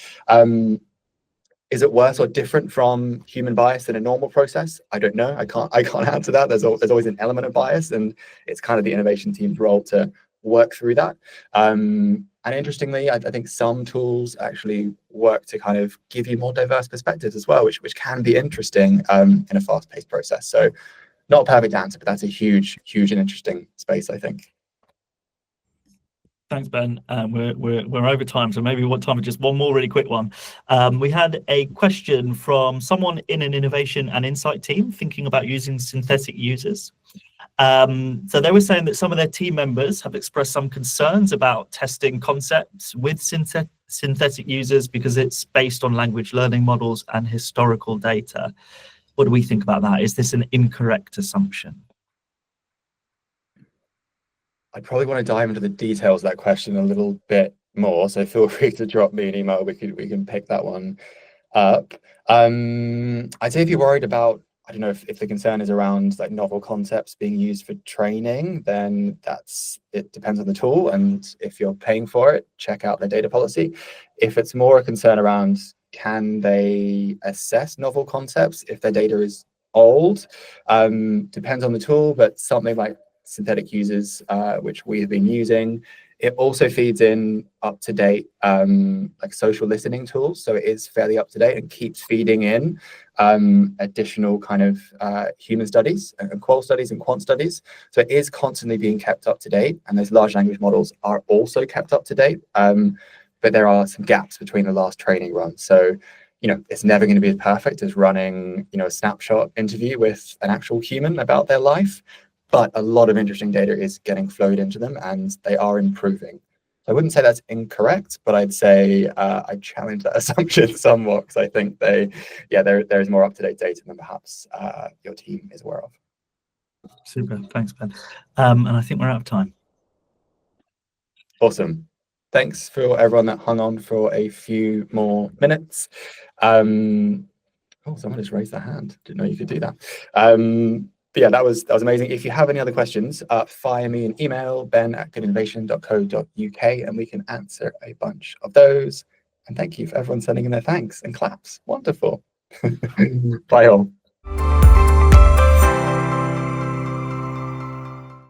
Is it worse or different from human bias in a normal process? I don't know. I can't answer that. There's always an element of bias, and it's kind of the innovation team's role to work through that. And interestingly, I think some tools actually work to kind of give you more diverse perspectives as well, which can be interesting in a fast-paced process. So not a perfect answer, but that's a huge and interesting space, I think. Thanks, Ben. We're over time, so maybe what time? Just one more really quick one. We had a question from someone in an innovation and insight team thinking about using synthetic users. So they were saying that some of their team members have expressed some concerns about testing concepts with synthetic users because it's based on language learning models and historical data. What do we think about that? Is this an incorrect assumption? I probably want to dive into the details of that question a little bit more. So feel free to drop me an email. We can pick that one up. I'd say if you're worried about, I don't know if the concern is around like novel concepts being used for training, then it depends on the tool. And if you're paying for it, check out their data policy. If it's more a concern around, can they assess novel concepts if their data is old? Depends on the tool, but something like Synthetic Users, which we have been using, it also feeds in up-to-date like social listening tools. So it is fairly up-to-date and keeps feeding in additional kind of human studies and qual studies and quant studies. So it is constantly being kept up-to-date, and those large language models are also kept up-to-date. But there are some gaps between the last training run. So, you know, it's never going to be as perfect as running, you know, a snapshot interview with an actual human about their life. But a lot of interesting data is getting flowed into them, and they are improving. So I wouldn't say that's incorrect, but I'd say I challenge that assumption somewhat, because I think there is more up-to-date data than perhaps your team is aware of. Super, thanks, Ben. And I think we're out of time. Awesome. Thanks for everyone that hung on for a few more minutes. Someone just raised their hand. Didn't know you could do that. But yeah, that was amazing. If you have any other questions, fire me an email, ben@goodinnovation.co.uk, and we can answer a bunch of those. And thank you for everyone sending in their thanks and claps. Wonderful. Bye all.